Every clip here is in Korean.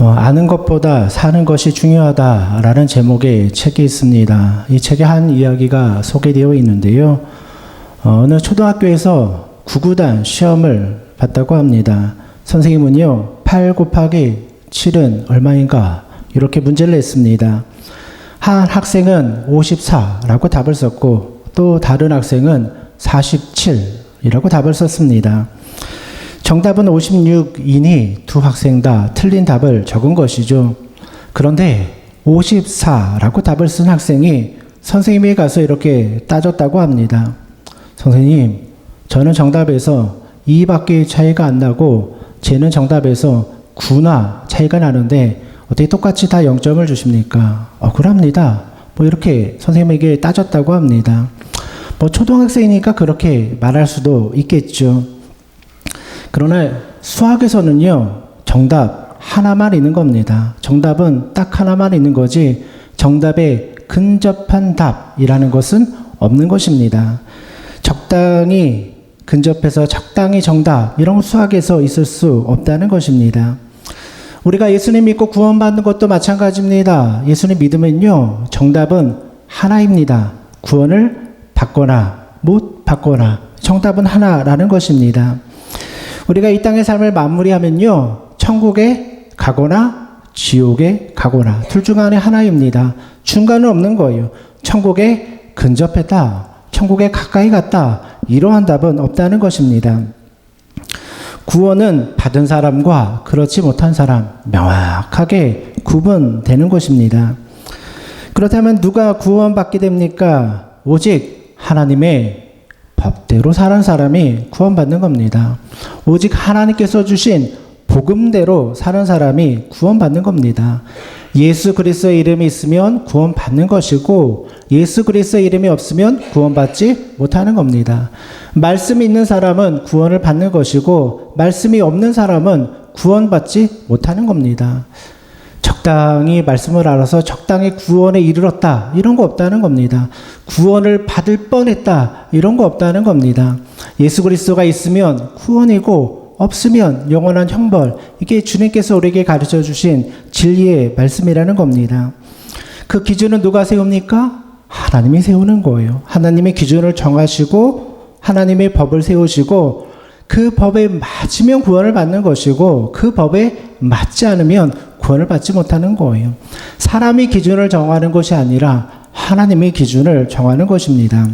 아는 것보다 사는 것이 중요하다라는 제목의 책이 있습니다. 이 책에 한 이야기가 소개되어 있는데요. 어느 초등학교에서 구구단 시험을 봤다고 합니다. 선생님은요, 8 곱하기 7은 얼마인가? 이렇게 문제를 냈습니다. 한 학생은 54라고 답을 썼고, 또 다른 학생은 47이라고 답을 썼습니다. 정답은 56이니 두 학생 다 틀린 답을 적은 것이죠. 그런데 54라고 답을 쓴 학생이 선생님에게 가서 이렇게 따졌다고 합니다. 선생님, 저는 정답에서 2밖에 차이가 안 나고 쟤는 정답에서 9나 차이가 나는데 어떻게 똑같이 다 0점을 주십니까? 억울합니다. 이렇게 선생님에게 따졌다고 합니다. 초등학생이니까 그렇게 말할 수도 있겠죠. 그러나 수학에서는요, 정답 하나만 있는 겁니다. 정답은 딱 하나만 있는 거지 정답에 근접한 답이라는 것은 없는 것입니다. 적당히 근접해서 적당히 정답, 이런 수학에서 있을 수 없다는 것입니다. 우리가 예수님 믿고 구원받는 것도 마찬가지입니다. 예수님 믿으면요, 정답은 하나입니다. 구원을 받거나 못 받거나 정답은 하나라는 것입니다. 우리가 이 땅의 삶을 마무리하면요, 천국에 가거나 지옥에 가거나 둘 중 안에 하나입니다. 중간은 없는 거예요. 천국에 근접했다, 천국에 가까이 갔다, 이러한 답은 없다는 것입니다. 구원은 받은 사람과 그렇지 못한 사람 명확하게 구분되는 것입니다. 그렇다면 누가 구원받게 됩니까? 오직 하나님의 법대로 사는 사람이 구원받는 겁니다. 오직 하나님께서 주신 복음대로 사는 사람이 구원받는 겁니다. 예수 그리스도의 이름이 있으면 구원받는 것이고, 예수 그리스도의 이름이 없으면 구원받지 못하는 겁니다. 말씀이 있는 사람은 구원을 받는 것이고, 말씀이 없는 사람은 구원받지 못하는 겁니다. 적당히 말씀을 알아서 적당히 구원에 이르렀다, 이런 거 없다는 겁니다. 구원을 받을 뻔했다, 이런 거 없다는 겁니다. 예수 그리스도가 있으면 구원이고 없으면 영원한 형벌, 이게 주님께서 우리에게 가르쳐 주신 진리의 말씀이라는 겁니다. 그 기준은 누가 세웁니까? 하나님이 세우는 거예요. 하나님의 기준을 정하시고 하나님의 법을 세우시고, 그 법에 맞으면 구원을 받는 것이고 그 법에 맞지 않으면 구원을 받지 못하는 거예요. 사람이 기준을 정하는 것이 아니라 하나님의 기준을 정하는 것입니다.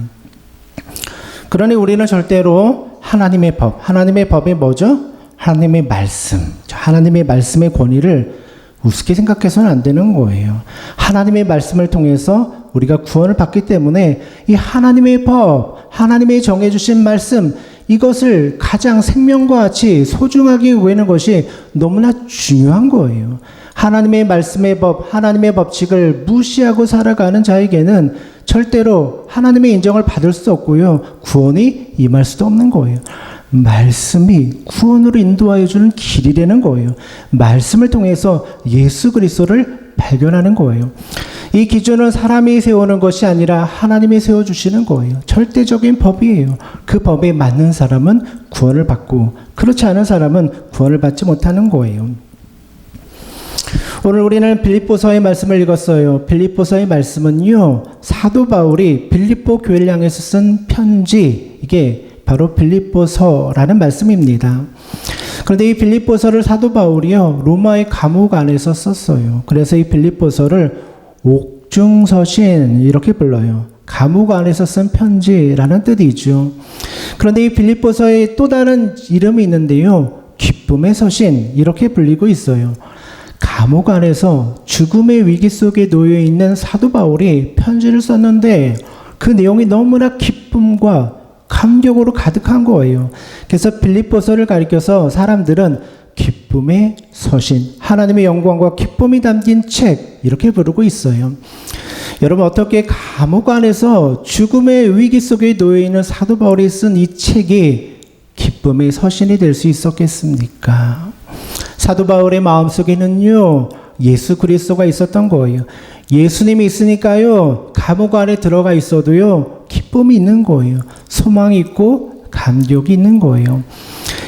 그러니 우리는 절대로 하나님의 법, 하나님의 법이 뭐죠? 하나님의 말씀, 하나님의 말씀의 권위를 우습게 생각해서는 안 되는 거예요. 하나님의 말씀을 통해서 우리가 구원을 받기 때문에 이 하나님의 법, 하나님의 정해주신 말씀, 이것을 가장 생명과 같이 소중하게 여기는 것이 너무나 중요한 거예요. 하나님의 말씀의 법, 하나님의 법칙을 무시하고 살아가는 자에게는 절대로 하나님의 인정을 받을 수 없고요, 구원이 임할 수도 없는 거예요. 말씀이 구원으로 인도하여 주는 길이라는 거예요. 말씀을 통해서 예수 그리스도를 발견하는 거예요. 이 기준은 사람이 세우는 것이 아니라 하나님이 세워주시는 거예요. 절대적인 법이에요. 그 법에 맞는 사람은 구원을 받고 그렇지 않은 사람은 구원을 받지 못하는 거예요. 오늘 우리는 빌립보서의 말씀을 읽었어요. 빌립보서의 말씀은요, 사도 바울이 빌립보 교회를 향해서 쓴 편지, 이게 바로 빌립보서라는 말씀입니다. 그런데 이 빌립보서를 사도 바울이요, 로마의 감옥 안에서 썼어요. 그래서 이 빌립보서를 옥중서신 이렇게 불러요. 감옥 안에서 쓴 편지라는 뜻이죠. 그런데 이 빌립보서에 또 다른 이름이 있는데요, 기쁨의 서신 이렇게 불리고 있어요. 감옥 안에서 죽음의 위기 속에 놓여 있는 사도 바울이 편지를 썼는데 그 내용이 너무나 기쁨과 감격으로 가득한 거예요. 그래서 빌립보서를 가리켜서 사람들은 기쁨의 서신, 하나님의 영광과 기쁨이 담긴 책, 이렇게 부르고 있어요. 여러분, 어떻게 감옥 안에서 죽음의 위기 속에 놓여 있는 사도 바울이 쓴 이 책이 기쁨의 서신이 될 수 있었겠습니까? 사도 바울의 마음속에는요, 예수 그리스도가 있었던 거예요. 예수님이 있으니까요, 감옥 안에 들어가 있어도요, 기쁨이 있는 거예요. 소망이 있고 감격이 있는 거예요.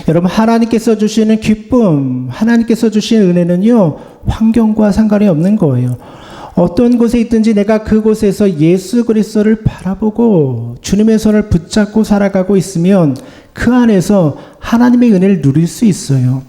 여러분, 하나님께서 주시는 기쁨, 하나님께서 주시는 은혜는요, 환경과 상관이 없는 거예요. 어떤 곳에 있든지 내가 그곳에서 예수 그리스도를 바라보고 주님의 손을 붙잡고 살아가고 있으면 그 안에서 하나님의 은혜를 누릴 수 있어요.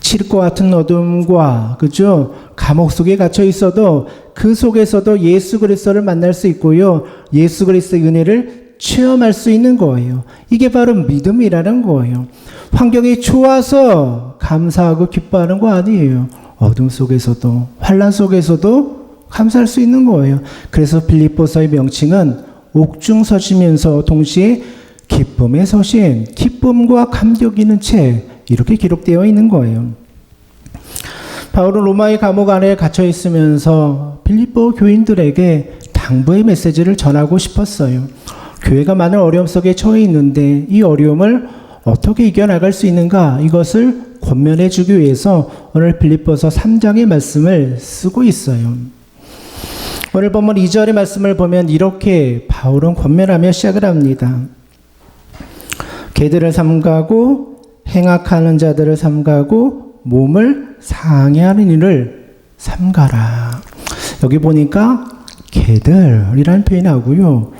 칠흑과 같은 어둠과 그죠? 감옥 속에 갇혀 있어도 그 속에서도 예수 그리스도를 만날 수 있고요. 예수 그리스도의 은혜를 체험할 수 있는 거예요. 이게 바로 믿음이라는 거예요. 환경이 좋아서 감사하고 기뻐하는 거 아니에요. 어둠 속에서도 환난 속에서도 감사할 수 있는 거예요. 그래서 빌립보서의 명칭은 옥중서시면서 동시에 기쁨의 서신, 기쁨과 감격이 있는 책 이렇게 기록되어 있는 거예요. 바울은 로마의 감옥 안에 갇혀 있으면서 빌립보 교인들에게 당부의 메시지를 전하고 싶었어요. 교회가 많은 어려움 속에 처해 있는데 이 어려움을 어떻게 이겨나갈 수 있는가 이것을 권면해 주기 위해서 오늘 빌립보서 3장의 말씀을 쓰고 있어요. 오늘 본문 2절의 말씀을 보면 이렇게 바울은 권면하며 시작을 합니다. 개들을 삼가고 행악하는 자들을 삼가고 몸을 상해하는 일을 삼가라. 여기 보니까 개들이라는 표현이 나오고요.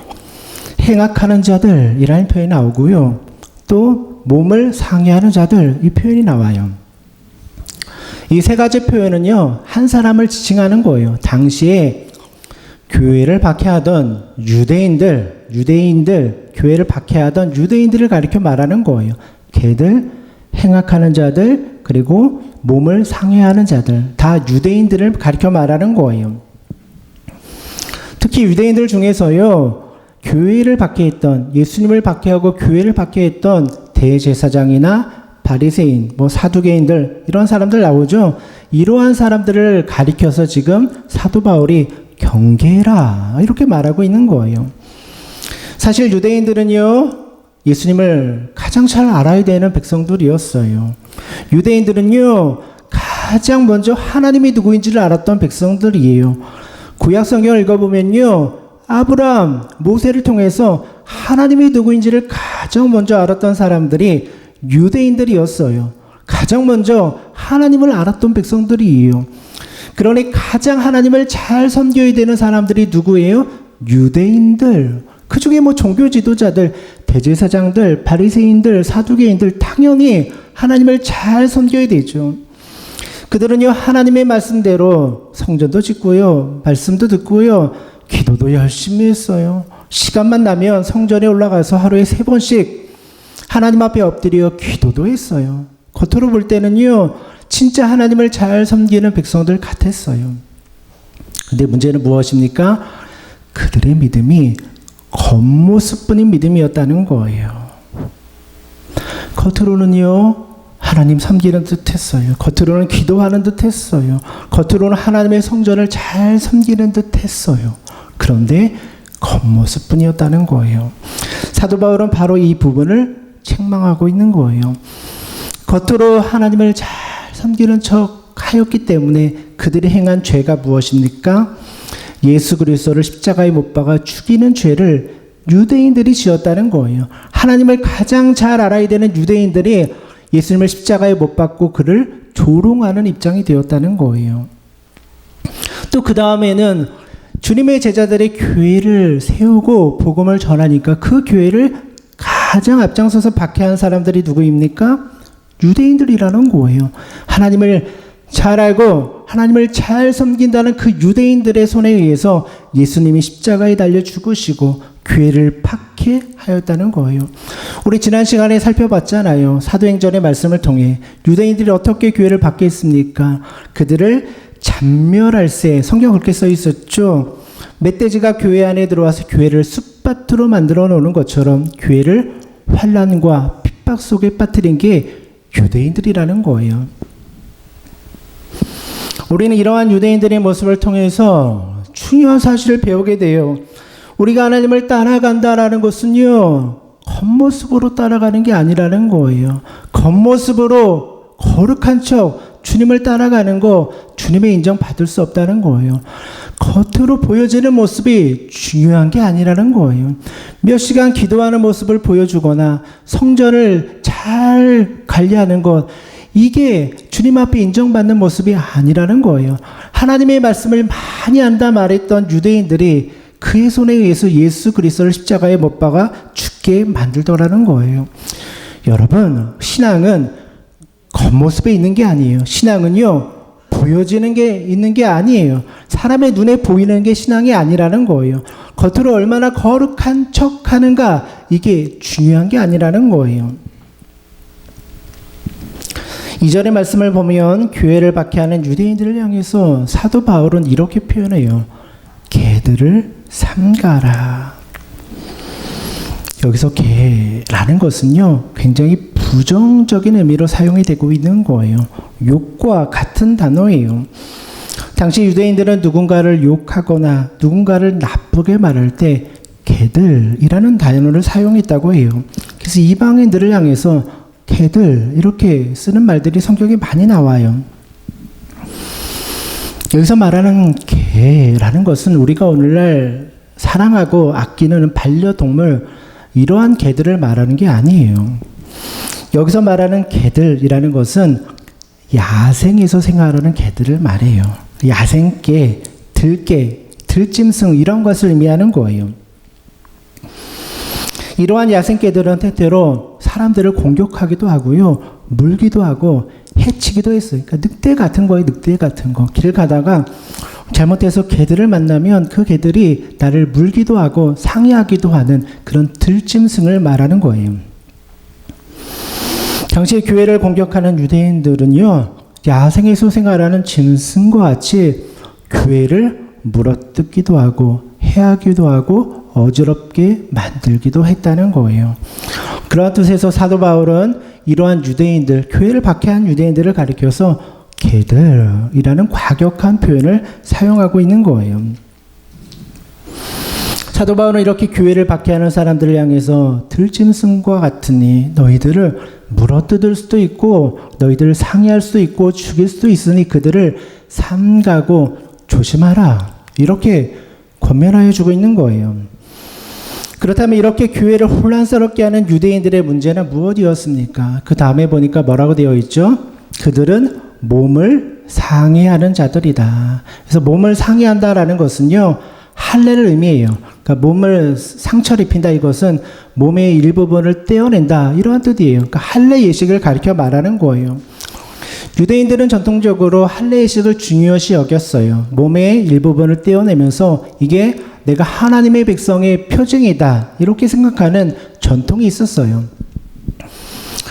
행악하는 자들이라는 표현이 나오고요. 또 몸을 상해하는 자들 이 표현이 나와요. 이 세 가지 표현은요. 한 사람을 지칭하는 거예요. 당시에 교회를 박해하던 유대인들, 교회를 박해하던 유대인들을 가리켜 말하는 거예요. 개들, 행악하는 자들, 그리고 몸을 상해하는 자들, 다 유대인들을 가리켜 말하는 거예요. 특히 유대인들 중에서요, 교회를 박해했던, 예수님을 박해하고 교회를 박해했던 대제사장이나 바리새인, 사두개인들, 이런 사람들 나오죠. 이러한 사람들을 가리켜서 지금 사도 바울이 경계해라 이렇게 말하고 있는 거예요. 사실 유대인들은요 예수님을 가장 잘 알아야 되는 백성들이었어요. 유대인들은요 가장 먼저 하나님이 누구인지를 알았던 백성들이에요. 구약 성경을 읽어보면요 아브라함, 모세를 통해서 하나님이 누구인지를 가장 먼저 알았던 사람들이 유대인들이었어요. 가장 먼저 하나님을 알았던 백성들이에요. 그러니 가장 하나님을 잘 섬겨야 되는 사람들이 누구예요? 유대인들. 그 중에 종교 지도자들, 대제사장들, 바리새인들, 사두개인들 당연히 하나님을 잘 섬겨야 되죠. 그들은요 하나님의 말씀대로 성전도 짓고요, 말씀도 듣고요, 기도도 열심히 했어요. 시간만 나면 성전에 올라가서 하루에 3번씩 하나님 앞에 엎드려 기도도 했어요. 겉으로 볼 때는요 진짜 하나님을 잘 섬기는 백성들 같았어요. 근데 문제는 무엇입니까? 그들의 믿음이 겉모습뿐인 믿음이었다는 거예요. 겉으로는요 하나님 섬기는 듯 했어요. 겉으로는 기도하는 듯 했어요. 겉으로는 하나님의 성전을 잘 섬기는 듯 했어요. 그런데 겉모습뿐이었다는 거예요. 사도 바울은 바로 이 부분을 책망하고 있는 거예요. 겉으로 하나님을 잘 섬기는 척 하였기 때문에 그들이 행한 죄가 무엇입니까? 예수 그리스도를 십자가에 못 박아 죽이는 죄를 유대인들이 지었다는 거예요. 하나님을 가장 잘 알아야 되는 유대인들이 예수님을 십자가에 못 박고 그를 조롱하는 입장이 되었다는 거예요. 또 그 다음에는 주님의 제자들의 교회를 세우고 복음을 전하니까 그 교회를 가장 앞장서서 박해한 사람들이 누구입니까? 유대인들이라는 거예요. 하나님을 잘 알고 하나님을 잘 섬긴다는 그 유대인들의 손에 의해서 예수님이 십자가에 달려 죽으시고 교회를 박해하였다는 거예요. 우리 지난 시간에 살펴봤잖아요. 사도행전의 말씀을 통해 유대인들이 어떻게 교회를 박해했습니까? 그들을 잔멸할세, 성경 그렇게 써 있었죠. 멧돼지가 교회 안에 들어와서 교회를 숯밭으로 만들어 놓는 것처럼 교회를 환난과 핍박 속에 빠뜨린 게 유대인들이라는 거예요. 우리는 이러한 유대인들의 모습을 통해서 중요한 사실을 배우게 돼요. 우리가 하나님을 따라간다라는 것은요 겉모습으로 따라가는 게 아니라는 거예요. 겉모습으로 거룩한 척 주님을 따라가는 거 주님의 인정받을 수 없다는 거예요. 겉으로 보여지는 모습이 중요한 게 아니라는 거예요. 몇 시간 기도하는 모습을 보여주거나 성전을 잘 관리하는 것 이게 주님 앞에 인정받는 모습이 아니라는 거예요. 하나님의 말씀을 많이 안다 말했던 유대인들이 그의 손에 의해서 예수 그리스도를 십자가에 못 박아 죽게 만들더라는 거예요. 여러분, 신앙은 겉모습에 있는 게 아니에요. 신앙은요, 보여지는 게 있는 게 아니에요. 사람의 눈에 보이는 게 신앙이 아니라는 거예요. 겉으로 얼마나 거룩한 척 하는가, 이게 중요한 게 아니라는 거예요. 2절의 말씀을 보면 교회를 박해하는 유대인들을 향해서 사도 바울은 이렇게 표현해요. 개들을 삼가라. 여기서 개라는 것은요, 굉장히 부정적인 의미로 사용이 되고 있는 거예요. 욕과 같은 단어예요. 당시 유대인들은 누군가를 욕하거나 누군가를 나쁘게 말할 때 개들이라는 단어를 사용했다고 해요. 그래서 이방인들을 향해서 개들 이렇게 쓰는 말들이 성경에 많이 나와요. 여기서 말하는 개라는 것은 우리가 오늘날 사랑하고 아끼는 반려동물, 이러한 개들을 말하는 게 아니에요. 여기서 말하는 개들이라는 것은 야생에서 생활하는 개들을 말해요. 야생개, 들개, 들짐승 이런 것을 의미하는 거예요. 이러한 야생개들은 때때로 사람들을 공격하기도 하고요, 물기도 하고 해치기도 했어요. 그러니까 늑대 같은 거예요. 늑대 같은 거. 길 가다가 잘못해서 개들을 만나면 그 개들이 나를 물기도 하고 상해하기도 하는 그런 들짐승을 말하는 거예요. 당시에 교회를 공격하는 유대인들은요, 야생에서 생활하는 짐승과 같이 교회를 물어뜯기도 하고 해하기도 하고 어지럽게 만들기도 했다는 거예요. 그러한 뜻에서 사도 바울은 이러한 유대인들, 교회를 박해한 유대인들을 가리켜서 개들이라는 과격한 표현을 사용하고 있는 거예요. 사도 바울은 이렇게 교회를 박해하는 사람들을 향해서 들짐승과 같으니 너희들을 물어뜯을 수도 있고 너희들을 상해할 수도 있고 죽일 수도 있으니 그들을 삼가고 조심하라, 이렇게 권면하여 주고 있는 거예요. 그렇다면 이렇게 교회를 혼란스럽게 하는 유대인들의 문제는 무엇이었습니까? 그 다음에 보니까 뭐라고 되어 있죠? 그들은 몸을 상해하는 자들이다. 그래서 몸을 상해한다라는 것은요, 할례를 의미해요. 그러니까 몸을 상처를 입힌다, 이것은 몸의 일부분을 떼어낸다, 이러한 뜻이에요. 그러니까 할례 예식을 가리켜 말하는 거예요. 유대인들은 전통적으로 할례 예식을 중요시 여겼어요. 몸의 일부분을 떼어내면서 이게 내가 하나님의 백성의 표징이다, 이렇게 생각하는 전통이 있었어요.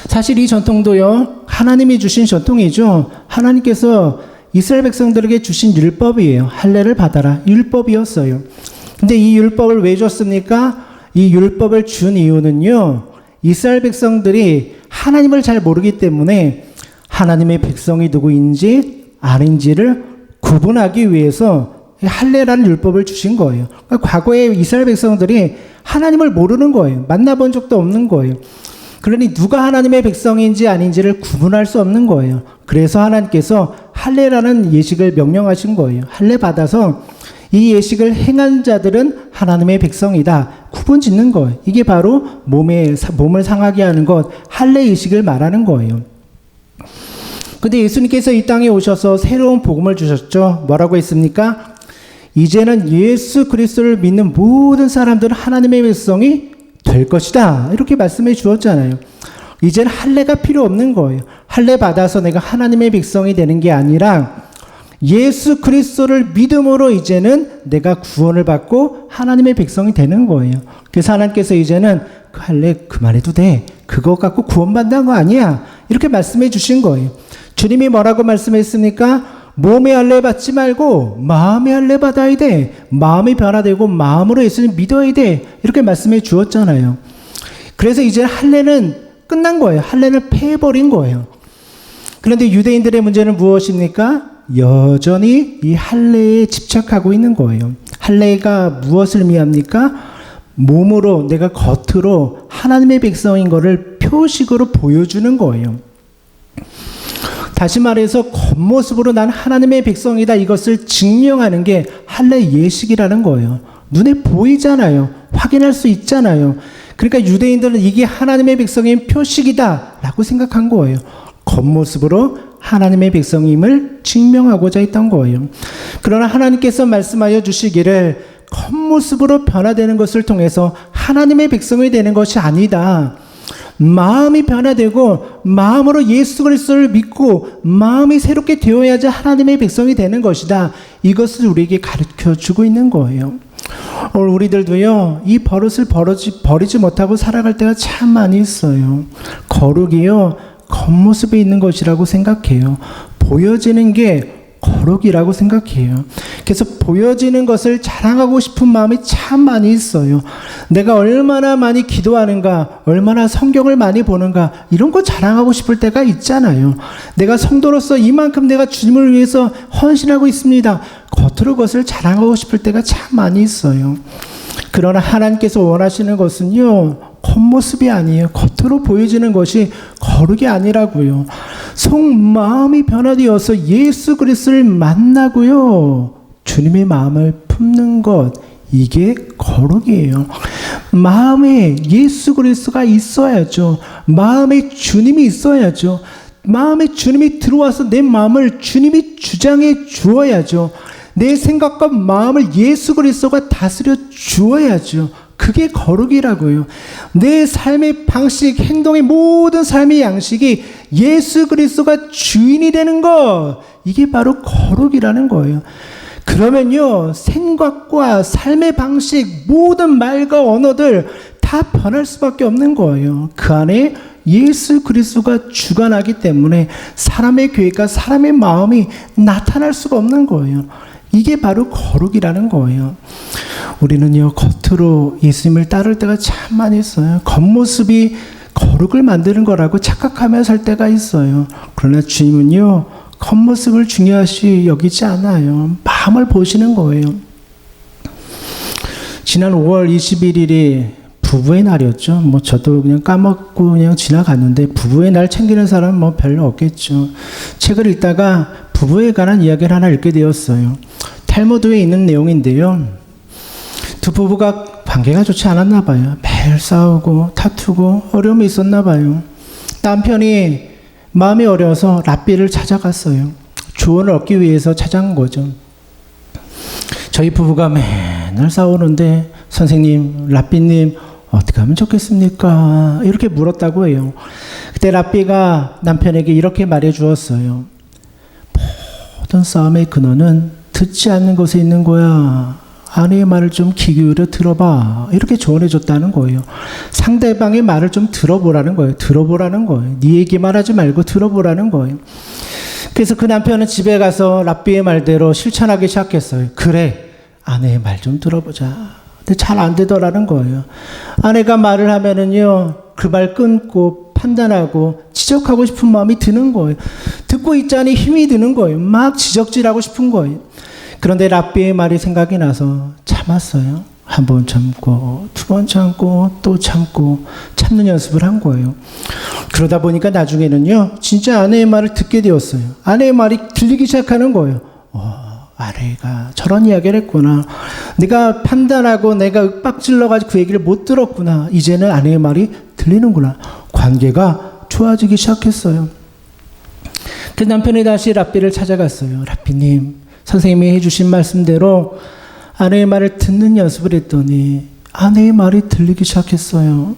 사실 이 전통도요, 하나님이 주신 전통이죠. 하나님께서 이스라엘 백성들에게 주신 율법이에요. 할례를 받아라, 율법이었어요. 근데 이 율법을 왜 줬습니까? 이 율법을 준 이유는요, 이스라엘 백성들이 하나님을 잘 모르기 때문에 하나님의 백성이 누구인지 아닌지를 구분하기 위해서 할례라는 율법을 주신 거예요. 그러니까 과거에 이스라엘 백성들이 하나님을 모르는 거예요. 만나본 적도 없는 거예요. 그러니 누가 하나님의 백성인지 아닌지를 구분할 수 없는 거예요. 그래서 하나님께서 할례라는 예식을 명령하신 거예요. 할례 받아서 이 예식을 행한 자들은 하나님의 백성이다, 구분 짓는 거예요. 이게 바로 몸을 상하게 하는 것, 할례 예식을 말하는 거예요. 근데 예수님께서 이 땅에 오셔서 새로운 복음을 주셨죠. 뭐라고 했습니까? 이제는 예수 그리스도를 믿는 모든 사람들은 하나님의 백성이 될 것이다, 이렇게 말씀해 주었잖아요. 이제는 할례가 필요 없는 거예요. 할례 받아서 내가 하나님의 백성이 되는 게 아니라 예수 그리스도를 믿음으로 이제는 내가 구원을 받고 하나님의 백성이 되는 거예요. 그래서 하나님께서 이제는 그 할례 그만해도 돼, 그거 갖고 구원받는 거 아니야, 이렇게 말씀해 주신 거예요. 주님이 뭐라고 말씀했습니까? 몸의 할례 받지 말고 마음의 할례 받아야 돼. 마음이 변화되고 마음으로 예수님 믿어야 돼, 이렇게 말씀해 주었잖아요. 그래서 이제 할례는 끝난 거예요. 할례는 폐해버린 거예요. 그런데 유대인들의 문제는 무엇입니까? 여전히 이 할례에 집착하고 있는 거예요. 할례가 무엇을 의미합니까? 몸으로, 내가 겉으로 하나님의 백성인 것을 표식으로 보여주는 거예요. 다시 말해서 겉모습으로 난 하나님의 백성이다, 이것을 증명하는 게 할례 예식이라는 거예요. 눈에 보이잖아요. 확인할 수 있잖아요. 그러니까 유대인들은 이게 하나님의 백성의 표식이다 라고 생각한 거예요. 겉모습으로 하나님의 백성임을 증명하고자 했던 거예요. 그러나 하나님께서 말씀하여 주시기를 겉모습으로 변화되는 것을 통해서 하나님의 백성이 되는 것이 아니다. 마음이 변화되고 마음으로 예수 그리스도를 믿고 마음이 새롭게 되어야지 하나님의 백성이 되는 것이다. 이것을 우리에게 가르쳐주고 있는 거예요. 오늘 우리들도요, 이 버릇을 버리지 못하고 살아갈 때가 참 많이 있어요. 거룩이요, 겉모습에 있는 것이라고 생각해요. 보여지는 게 거룩이라고 생각해요. 그래서 보여지는 것을 자랑하고 싶은 마음이 참 많이 있어요. 내가 얼마나 많이 기도하는가, 얼마나 성경을 많이 보는가, 이런 거 자랑하고 싶을 때가 있잖아요. 내가 성도로서 이만큼 내가 주님을 위해서 헌신하고 있습니다. 겉으로 그것을 자랑하고 싶을 때가 참 많이 있어요. 그러나 하나님께서 원하시는 것은요, 겉모습이 아니에요. 겉으로 보여지는 것이 거룩이 아니라고요. 속마음이 변화되어서 예수 그리스도를 만나고요, 주님의 마음을 품는 것, 이게 거룩이에요. 마음에 예수 그리스도가 있어야죠. 마음에 주님이 있어야죠. 마음에 주님이 들어와서 내 마음을 주님이 주장해 주어야죠. 내 생각과 마음을 예수 그리스도가 다스려 주어야죠. 그게 거룩이라고요. 내 삶의 방식, 행동의 모든 삶의 양식이 예수 그리스도가 주인이 되는 것, 이게 바로 거룩이라는 거예요. 그러면요, 생각과 삶의 방식, 모든 말과 언어들 다 변할 수밖에 없는 거예요. 그 안에 예수 그리스도가 주관하기 때문에 사람의 계획과 사람의 마음이 나타날 수가 없는 거예요. 이게 바로 거룩이라는 거예요. 우리는요, 겉으로 예수님을 따를 때가 참 많이 있어요. 겉모습이 거룩을 만드는 거라고 착각하며 살 때가 있어요. 그러나 주님은요, 겉모습을 중요시 여기지 않아요. 마음을 보시는 거예요. 지난 5월 21일이 부부의 날이었죠. 저도 그냥 까먹고 그냥 지나갔는데, 부부의 날 챙기는 사람은 별로 없겠죠. 책을 읽다가 부부에 관한 이야기를 하나 읽게 되었어요. 탈무드에 있는 내용인데요. 두 부부가 관계가 좋지 않았나 봐요. 매일 싸우고 다투고 어려움이 있었나 봐요. 남편이 마음이 어려워서 랍비를 찾아갔어요. 조언을 얻기 위해서 찾아간 거죠. 저희 부부가 맨날 싸우는데 선생님, 랍비님 어떻게 하면 좋겠습니까? 이렇게 물었다고 해요. 그때 랍비가 남편에게 이렇게 말해 주었어요. 모든 싸움의 근원은 듣지 않는 것에 있는 거야. 아내의 말을 좀 귀 기울여 들어봐. 이렇게 조언해 줬다는 거예요. 상대방의 말을 좀 들어보라는 거예요. 들어보라는 거예요. 네 얘기만 하지 말고 들어보라는 거예요. 그래서 그 남편은 집에 가서 랍비의 말대로 실천하기 시작했어요. 그래, 아내의 말 좀 들어보자. 근데 잘 안 되더라는 거예요. 아내가 말을 하면은요, 그 말 끊고 판단하고 지적하고 싶은 마음이 드는 거예요. 듣고 있자니 힘이 드는 거예요. 막 지적질하고 싶은 거예요. 그런데 랍비의 말이 생각이 나서 참았어요. 한 번 참고, 두 번 참고, 또 참고, 참는 연습을 한 거예요. 그러다 보니까 나중에는요, 진짜 아내의 말을 듣게 되었어요. 아내의 말이 들리기 시작하는 거예요. 아내가 저런 이야기를 했구나. 내가 판단하고 내가 윽박질러가지고 그 얘기를 못 들었구나. 이제는 아내의 말이 들리는구나. 관계가 좋아지기 시작했어요. 그 남편이 다시 랍비를 찾아갔어요. 랍비님, 선생님이 해주신 말씀대로 아내의 말을 듣는 연습을 했더니 아내의 말이 들리기 시작했어요.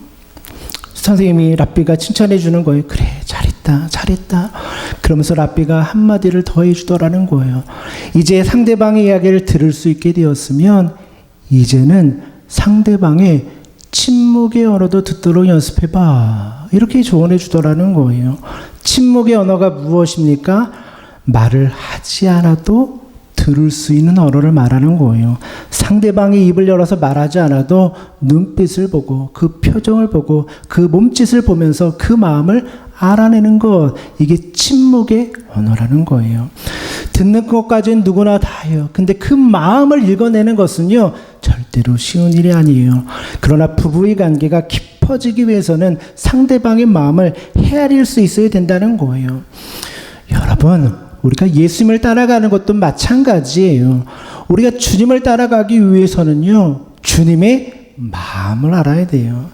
선생님이 랍비가 칭찬해 주는 거예요. 그래, 잘했다, 잘했다. 그러면서 랍비가 한마디를 더 해주더라는 거예요. 이제 상대방의 이야기를 들을 수 있게 되었으면 이제는 상대방의 침묵의 언어도 듣도록 연습해봐. 이렇게 조언해 주더라는 거예요. 침묵의 언어가 무엇입니까? 말을 하지 않아도 들을 수 있는 언어를 말하는 거예요. 상대방이 입을 열어서 말하지 않아도 눈빛을 보고 그 표정을 보고 그 몸짓을 보면서 그 마음을 알아내는 것, 이게 침묵의 언어라는 거예요. 듣는 것까지는 누구나 다 해요. 근데 그 마음을 읽어내는 것은요, 절대로 쉬운 일이 아니에요. 그러나 부부의 관계가 깊어지기 위해서는 상대방의 마음을 헤아릴 수 있어야 된다는 거예요. 여러분, 우리가 예수님을 따라가는 것도 마찬가지예요. 우리가 주님을 따라가기 위해서는요, 주님의 마음을 알아야 돼요.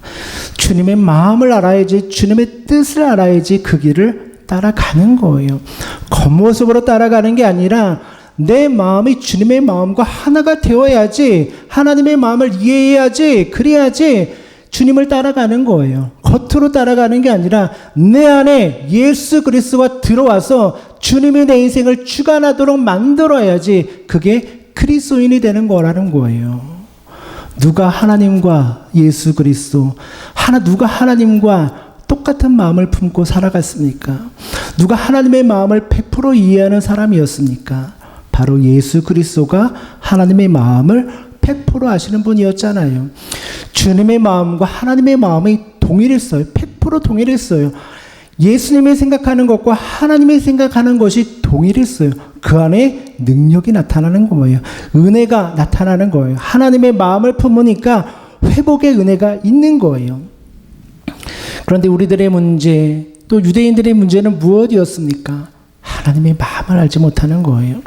주님의 마음을 알아야지, 주님의 뜻을 알아야지 그 길을 따라가는 거예요. 겉모습으로 따라가는 게 아니라 내 마음이 주님의 마음과 하나가 되어야지, 하나님의 마음을 이해해야지, 그래야지 주님을 따라가는 거예요. 겉으로 따라가는 게 아니라 내 안에 예수 그리스도가 들어와서 주님이 내 인생을 주관하도록 만들어야지 그게 그리스도인이 되는 거라는 거예요. 누가 하나님과 예수 그리스도, 누가 하나님과 똑같은 마음을 품고 살아갔습니까? 누가 하나님의 마음을 100% 이해하는 사람이었습니까? 바로 예수 그리스도가 하나님의 마음을 100% 아시는 분이었잖아요. 주님의 마음과 하나님의 마음이 동일했어요. 100% 동일했어요. 예수님이 생각하는 것과 하나님이 생각하는 것이 동일했어요. 그 안에 능력이 나타나는 거예요. 은혜가 나타나는 거예요. 하나님의 마음을 품으니까 회복의 은혜가 있는 거예요. 그런데 우리들의 문제, 또 유대인들의 문제는 무엇이었습니까? 하나님의 마음을 알지 못하는 거예요.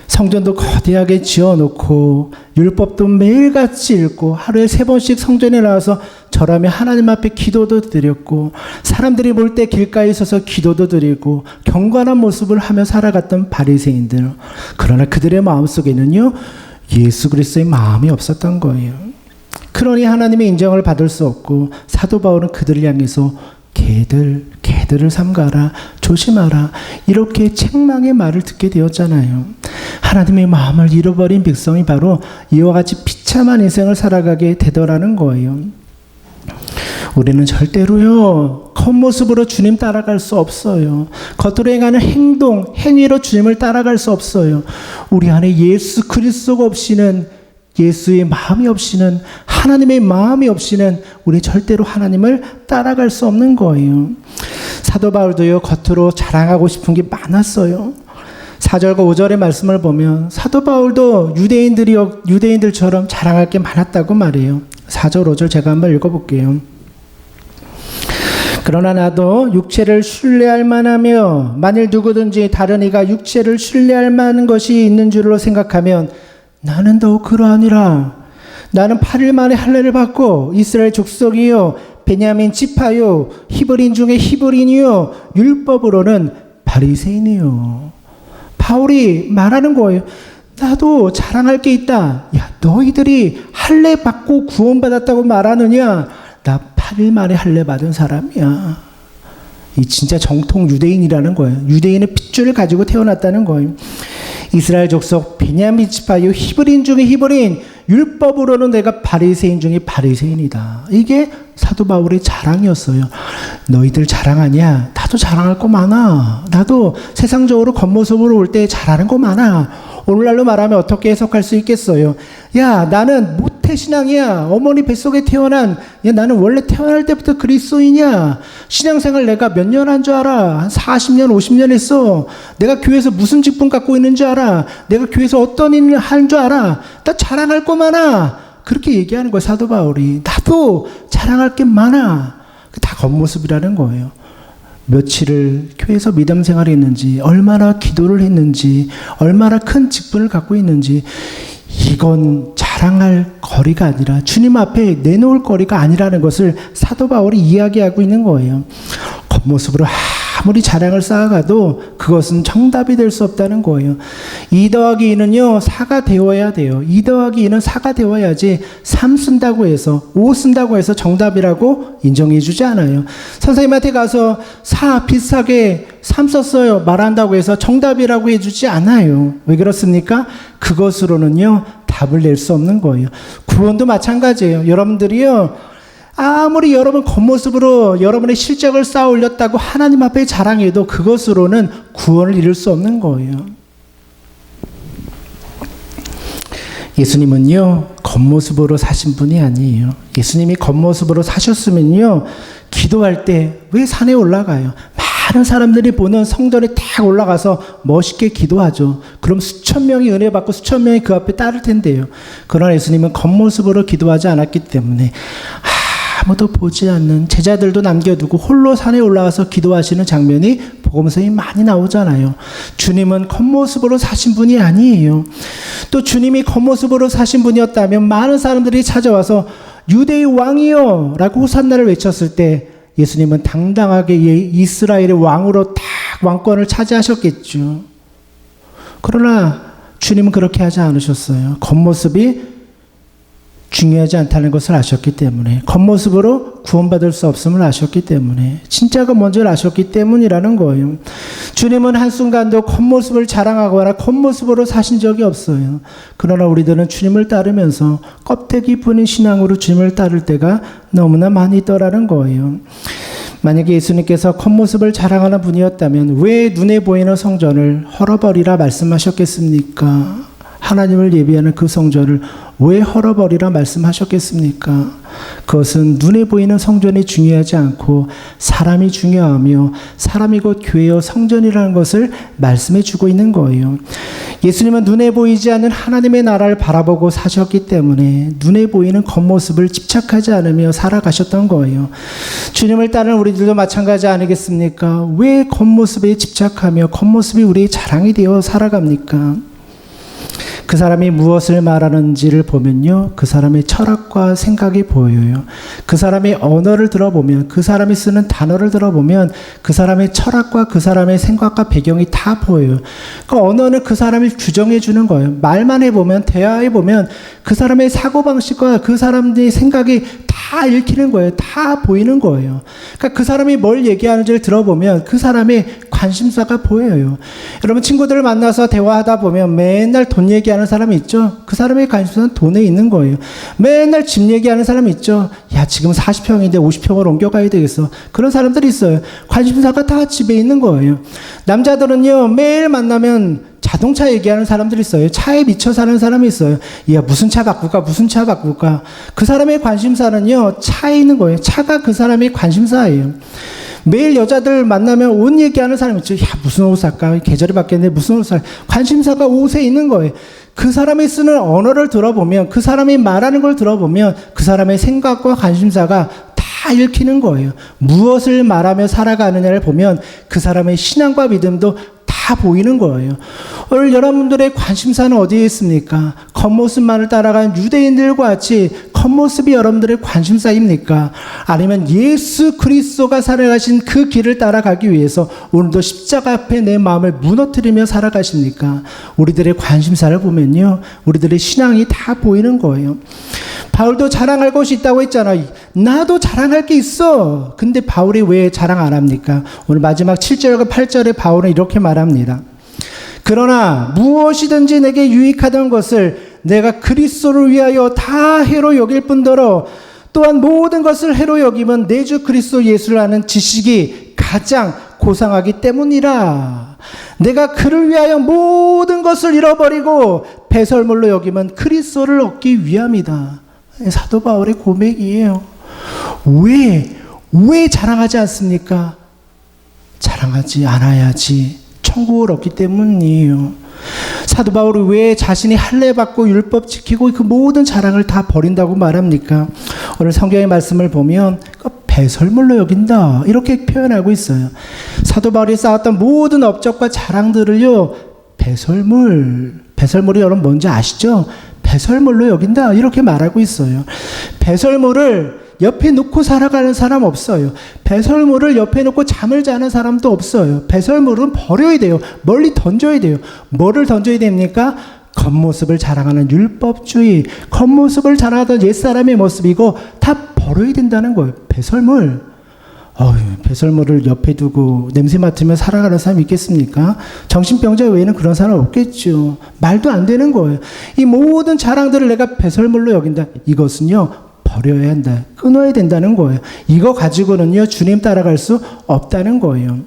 성전도 거대하게 지어놓고 율법도 매일같이 읽고 하루에 3번씩 성전에 나와서 절하며 하나님 앞에 기도도 드렸고 사람들이 볼 때 길가에 서서 기도도 드리고 경건한 모습을 하며 살아갔던 바리새인들. 그러나 그들의 마음속에는요, 예수 그리스도의 마음이 없었던 거예요. 그러니 하나님의 인정을 받을 수 없고 사도 바울은 그들을 향해서 개들을 삼가라, 조심하라, 이렇게 책망의 말을 듣게 되었잖아요. 하나님의 마음을 잃어버린 백성이 바로 이와 같이 비참한 인생을 살아가게 되더라는 거예요. 우리는 절대로요, 겉모습으로 주님 따라갈 수 없어요. 겉으로 행하는 행동, 행위로 주님을 따라갈 수 없어요. 우리 안에 예수 그리스도가 없이는, 예수의 마음이 없이는, 하나님의 마음이 없이는 우리 절대로 하나님을 따라갈 수 없는 거예요. 사도 바울도요, 겉으로 자랑하고 싶은 게 많았어요. 4절과 5절의 말씀을 보면 사도 바울도 유대인들처럼 자랑할 게 많았다고 말해요. 4절, 5절 제가 한번 읽어볼게요. 그러나 나도 육체를 신뢰할 만하며 만일 누구든지 다른 이가 육체를 신뢰할 만한 것이 있는 줄로 생각하면 나는 더욱 그러하니라. 나는 8일 만에 할례를 받고 이스라엘 족속이요 베냐민 지파요 히브리인 중에 히브리인이요 율법으로는 바리새인이요. 바울이 말하는 거예요. 나도 자랑할 게 있다. 야, 너희들이 할례 받고 구원받았다고 말하느냐? 나 8일 만에 할례 받은 사람이야. 이 진짜 정통 유대인이라는 거예요. 유대인의 핏줄을 가지고 태어났다는 거예요. 이스라엘 족속 베냐민 지파요 히브리인 중에 히브리인, 율법으로는 내가 바리새인 중에 바리새인이다. 이게 사도 바울의 자랑이었어요. 너희들 자랑하냐? 나도 자랑할 거 많아. 나도 세상적으로 겉모습으로 올 때 잘하는 거 많아. 오늘날로 말하면 어떻게 해석할 수 있겠어요? 야, 나는 모태신앙이야. 어머니 뱃속에 태어난, 야, 나는 원래 태어날 때부터 그리스도인이야. 신앙생활 내가 몇 년 한 줄 알아? 한 40년, 50년 했어. 내가 교회에서 무슨 직분 갖고 있는 줄 알아? 내가 교회에서 어떤 일을 한 줄 알아? 나 자랑할 거 많아. 그렇게 얘기하는 거예요, 사도 바울이. 나도 자랑할 게 많아. 다 겉모습이라는 거예요. 며칠을 교회에서 믿음 생활을 했는지, 얼마나 기도를 했는지, 얼마나 큰 직분을 갖고 있는지, 이건 자랑할 거리가 아니라 주님 앞에 내놓을 거리가 아니라는 것을 사도 바울이 이야기하고 있는 거예요. 겉모습으로 아무리 자랑을 쌓아가도 그것은 정답이 될 수 없다는 거예요. 2 더하기 2는요 4가 되어야 돼요. 2 더하기 2는 4가 되어야지 3 쓴다고 해서 5 쓴다고 해서 정답이라고 인정해 주지 않아요. 선생님한테 가서 4 비슷하게 3 썼어요 말한다고 해서 정답이라고 해주지 않아요. 왜 그렇습니까? 그것으로는요 답을 낼 수 없는 거예요. 구원도 마찬가지예요. 여러분들이요 아무리 여러분 겉모습으로 여러분의 실적을 쌓아 올렸다고 하나님 앞에 자랑해도 그것으로는 구원을 이룰 수 없는 거예요. 예수님은요 겉모습으로 사신 분이 아니에요. 예수님이 겉모습으로 사셨으면요 기도할 때 왜 산에 올라가요? 많은 사람들이 보는 성전에 딱 올라가서 멋있게 기도하죠. 그럼 수천 명이 은혜 받고 수천 명이 그 앞에 따를 텐데요. 그러나 예수님은 겉모습으로 기도하지 않았기 때문에 아무도 보지 않는, 제자들도 남겨두고 홀로 산에 올라가서 기도하시는 장면이 복음서에 많이 나오잖아요. 주님은 겉모습으로 사신 분이 아니에요. 또 주님이 겉모습으로 사신 분이었다면 많은 사람들이 찾아와서 유대의 왕이요 라고 호산나를 외쳤을 때 예수님은 당당하게 이스라엘의 왕으로 딱 왕권을 차지하셨겠죠. 그러나 주님은 그렇게 하지 않으셨어요. 겉모습이 중요하지 않다는 것을 아셨기 때문에, 겉모습으로 구원받을 수 없음을 아셨기 때문에, 진짜가 뭔지를 아셨기 때문이라는 거예요. 주님은 한순간도 겉모습을 자랑하거나 겉모습으로 사신 적이 없어요. 그러나 우리들은 주님을 따르면서 껍데기 뿐인 신앙으로 주님을 따를 때가 너무나 많이 있더라는 거예요. 만약에 예수님께서 겉모습을 자랑하는 분이었다면 왜 눈에 보이는 성전을 헐어버리라 말씀하셨겠습니까? 하나님을 예비하는 그 성전을 왜 헐어버리라 말씀하셨겠습니까? 그것은 눈에 보이는 성전이 중요하지 않고 사람이 중요하며 사람이 곧 교회여 성전이라는 것을 말씀해 주고 있는 거예요. 예수님은 눈에 보이지 않는 하나님의 나라를 바라보고 사셨기 때문에 눈에 보이는 겉모습을 집착하지 않으며 살아가셨던 거예요. 주님을 따르는 우리들도 마찬가지 아니겠습니까? 왜 겉모습에 집착하며 겉모습이 우리의 자랑이 되어 살아갑니까? 그 사람이 무엇을 말하는지를 보면요, 그 사람의 철학과 생각이 보여요. 그 사람의 언어를 들어보면, 그 사람이 쓰는 단어를 들어보면 그 사람의 철학과 그 사람의 생각과 배경이 다 보여요. 그 언어는 그 사람을 규정해 주는 거예요. 말만 해보면, 대화해보면 그 사람의 사고방식과 그 사람의 생각이 다 읽히는 거예요. 다 보이는 거예요. 그러니까 그 사람이 뭘 얘기하는지를 들어보면 그 사람의 관심사가 보여요. 여러분, 친구들을 만나서 대화하다 보면 맨날 돈 얘기하는 사람이 있죠. 그 사람의 관심사는 돈에 있는 거예요. 맨날 집 얘기하는 사람이 있죠. 야, 지금 40평인데 50평을 옮겨가야 되겠어. 그런 사람들이 있어요. 관심사가 다 집에 있는 거예요. 남자들은요, 매일 만나면 자동차 얘기하는 사람들이 있어요. 차에 미쳐 사는 사람이 있어요. 야, 무슨 차 바꿀까? 무슨 차 바꿀까? 그 사람의 관심사는요, 차에 있는 거예요. 차가 그 사람의 관심사예요. 매일 여자들 만나면 옷 얘기하는 사람이 있죠. 야, 무슨 옷 살까? 계절이 바뀌었는데 무슨 옷 살까? 관심사가 옷에 있는 거예요. 그 사람이 쓰는 언어를 들어보면, 그 사람이 말하는 걸 들어보면 그 사람의 생각과 관심사가 다 읽히는 거예요. 무엇을 말하며 살아가느냐를 보면 그 사람의 신앙과 믿음도 다 보이는 거예요. 오늘 여러분들의 관심사는 어디에 있습니까? 겉모습만을 따라가는 유대인들과 같이 겉모습이 여러분들의 관심사입니까? 아니면 예수 그리스도가 살아가신 그 길을 따라가기 위해서 오늘도 십자가 앞에 내 마음을 무너뜨리며 살아가십니까? 우리들의 관심사를 보면요, 우리들의 신앙이 다 보이는 거예요. 바울도 자랑할 것이 있다고 했잖아요. 나도 자랑할 게 있어. 근데 바울이 왜 자랑 안 합니까? 오늘 마지막 7절과 8절에 바울은 이렇게 말합니다. 그러나 무엇이든지 내게 유익하던 것을 내가 그리스도를 위하여 다 해로 여길 뿐더러 또한 모든 것을 해로 여기면 내 주 그리스도 예수를 아는 지식이 가장 고상하기 때문이라. 내가 그를 위하여 모든 것을 잃어버리고 배설물로 여기면 그리스도를 얻기 위함이다. 사도 바울의 고백이에요. 왜 자랑하지 않습니까? 자랑하지 않아야지 천국을 얻기 때문이에요. 사도 바울이 왜 자신이 할례 받고 율법 지키고 그 모든 자랑을 다 버린다고 말합니까? 오늘 성경의 말씀을 보면 배설물로 여긴다 이렇게 표현하고 있어요. 사도 바울이 쌓았던 모든 업적과 자랑들을요, 배설물이 여러분 뭔지 아시죠? 배설물로 여긴다 이렇게 말하고 있어요. 배설물을 옆에 놓고 살아가는 사람 없어요. 배설물을 옆에 놓고 잠을 자는 사람도 없어요. 배설물은 버려야 돼요. 멀리 던져야 돼요. 뭐를 던져야 됩니까? 겉모습을 자랑하는 율법주의, 겉모습을 자랑하던 옛사람의 모습이고 다 버려야 된다는 거예요. 배설물. 배설물을 옆에 두고 냄새 맡으며 살아가는 사람이 있겠습니까? 정신병자 외에는 그런 사람 없겠죠. 말도 안 되는 거예요. 이 모든 자랑들을 내가 배설물로 여긴다. 이것은요, 버려야 한다. 끊어야 된다는 거예요. 이거 가지고는요, 주님 따라갈 수 없다는 거예요.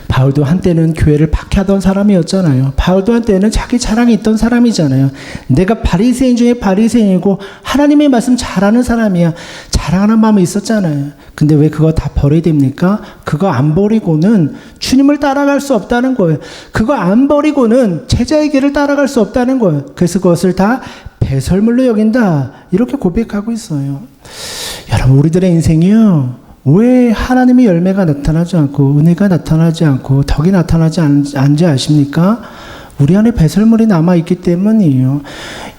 바울도 한때는 교회를 박해하던 사람이었잖아요. 바울도 한때는 자기 자랑이 있던 사람이잖아요. 내가 바리새인 중에 바리새인이고 하나님의 말씀 잘하는 사람이야. 자랑하는 마음이 있었잖아요. 근데 왜 그거 다 버려야 됩니까? 그거 안 버리고는 주님을 따라갈 수 없다는 거예요. 그거 안 버리고는 제자의 길을 따라갈 수 없다는 거예요. 그래서 그것을 다 배설물로 여긴다. 이렇게 고백하고 있어요. 여러분, 우리들의 인생이요, 왜 하나님의 열매가 나타나지 않고 은혜가 나타나지 않고 덕이 나타나지 않지 아십니까? 우리 안에 배설물이 남아있기 때문이에요.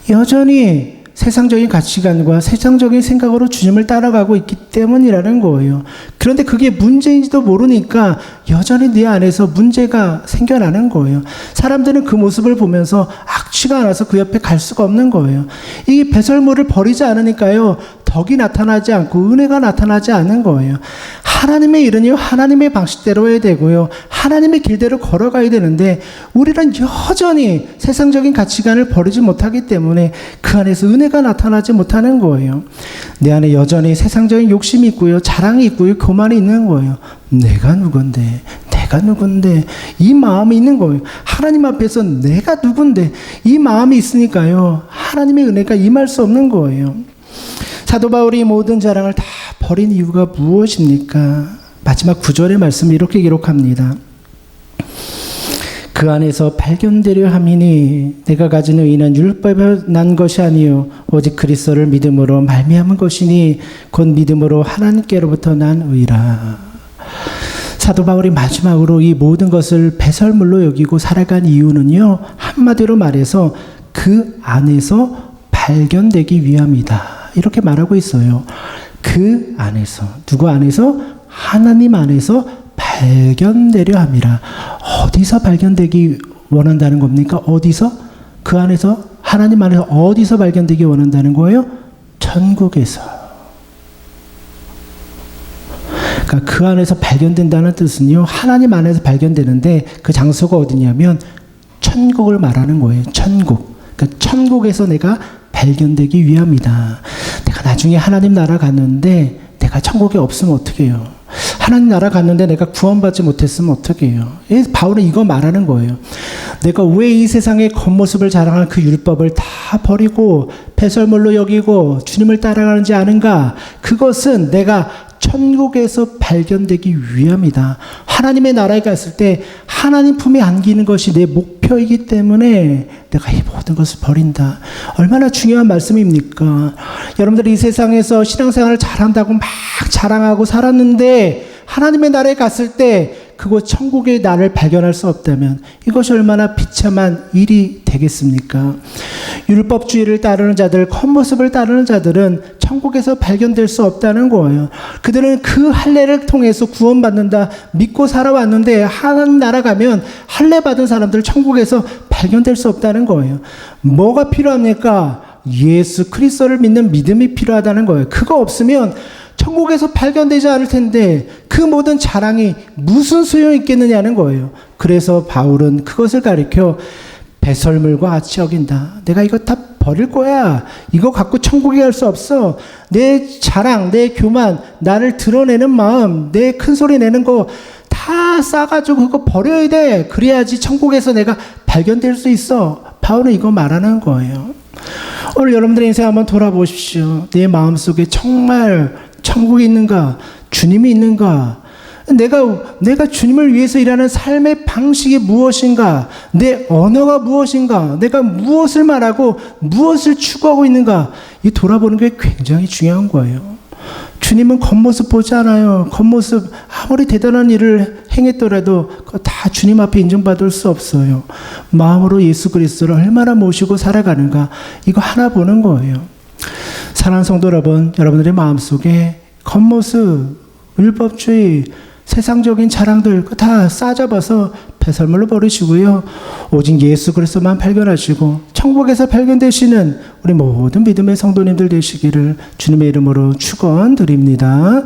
여전히 세상적인 가치관과 세상적인 생각으로 주님을 따라가고 있기 때문이라는 거예요. 그런데 그게 문제인지도 모르니까 여전히 내 안에서 문제가 생겨나는 거예요. 사람들은 그 모습을 보면서 악취가 나서 그 옆에 갈 수가 없는 거예요. 이 배설물을 버리지 않으니까요, 덕이 나타나지 않고 은혜가 나타나지 않는 거예요. 하나님의 일은요, 하나님의 방식대로 해야 되고요, 하나님의 길대로 걸어가야 되는데 우리는 여전히 세상적인 가치관을 버리지 못하기 때문에 그 안에서 은혜가 나타나지 못하는 거예요. 내 안에 여전히 세상적인 욕심이 있고요, 자랑이 있고요, 교만이 있는 거예요. 내가 누군데, 내가 누군데, 이 마음이 있는 거예요. 하나님 앞에서 내가 누군데, 이 마음이 있으니까요, 하나님의 은혜가 임할 수 없는 거예요. 사도 바울이 모든 자랑을 다 버린 이유가 무엇입니까? 마지막 9절의 말씀을 이렇게 기록합니다. 그 안에서 발견되려 함이니 내가 가진 의는 율법에 난 것이 아니요 오직 그리스도를 믿음으로 말미암은 것이니 곧 믿음으로 하나님께로부터 난 의라. 사도 바울이 마지막으로 이 모든 것을 배설물로 여기고 살아간 이유는요, 한마디로 말해서 그 안에서 발견되기 위함이다. 이렇게 말하고 있어요. 그 안에서, 누구 안에서? 하나님 안에서 발견되려 함이라. 어디서 발견되기 원한다는 겁니까? 어디서? 그 안에서, 하나님 안에서 어디서 발견되기 원한다는 거예요? 천국에서. 그러니까 그 안에서 발견된다는 뜻은요, 하나님 안에서 발견되는데 그 장소가 어디냐면 천국을 말하는 거예요. 천국. 그러니까 천국에서 내가 발견되기 위함이다. 내가 나중에 하나님 나라 갔는데 내가 천국에 없으면 어떻게 해요? 하나님 나라 갔는데 내가 구원받지 못했으면 어떻게 해요? 바울은 이거 말하는 거예요. 내가 왜 이 세상의 겉모습을 자랑하는 그 율법을 다 버리고 배설물로 여기고 주님을 따라가는지 아는가? 그것은 내가 천국에서 발견되기 위함이다. 하나님의 나라에 갔을 때 하나님 품에 안기는 것이 내 목표이기 때문에 내가 이 모든 것을 버린다. 얼마나 중요한 말씀입니까? 여러분들이 이 세상에서 신앙생활을 잘한다고 막 자랑하고 살았는데 하나님의 나라에 갔을 때 그곳 천국의 나를 발견할 수 없다면 이것이 얼마나 비참한 일이 되겠습니까? 율법주의를 따르는 자들, 겉모습을 따르는 자들은 천국에서 발견될 수 없다는 거예요. 그들은 그 할례를 통해서 구원받는다 믿고 살아왔는데 하나님 나라 가면 할례 받은 사람들 천국에서 발견될 수 없다는 거예요. 뭐가 필요합니까? 예수 그리스도를 믿는 믿음이 필요하다는 거예요. 그거 없으면 천국에서 발견되지 않을 텐데 그 모든 자랑이 무슨 소용이 있겠느냐는 거예요. 그래서 바울은 그것을 가리켜 배설물과 같이 여긴다. 내가 이거 다 버릴 거야. 이거 갖고 천국에 갈 수 없어. 내 자랑, 내 교만, 나를 드러내는 마음, 내 큰 소리 내는 거 다 싸가지고 그거 버려야 돼. 그래야지 천국에서 내가 발견될 수 있어. 바울은 이거 말하는 거예요. 오늘 여러분들의 인생 한번 돌아보십시오. 내 마음속에 정말 천국이 있는가? 주님이 있는가? 내가 주님을 위해서 일하는 삶의 방식이 무엇인가? 내 언어가 무엇인가? 내가 무엇을 말하고 무엇을 추구하고 있는가? 이 돌아보는 게 굉장히 중요한 거예요. 주님은 겉모습 보지 않아요. 겉모습 아무리 대단한 일을 행했더라도 다 주님 앞에 인정받을 수 없어요. 마음으로 예수 그리스도를 얼마나 모시고 살아가는가? 이거 하나 보는 거예요. 사랑하는 성도 여러분, 여러분들의 마음속에 겉모습, 율법주의, 세상적인 자랑들 다 싸잡아서 배설물로 버리시고요. 오직 예수 그리스도만 발견하시고 천국에서 발견되시는 우리 모든 믿음의 성도님들 되시기를 주님의 이름으로 축원드립니다.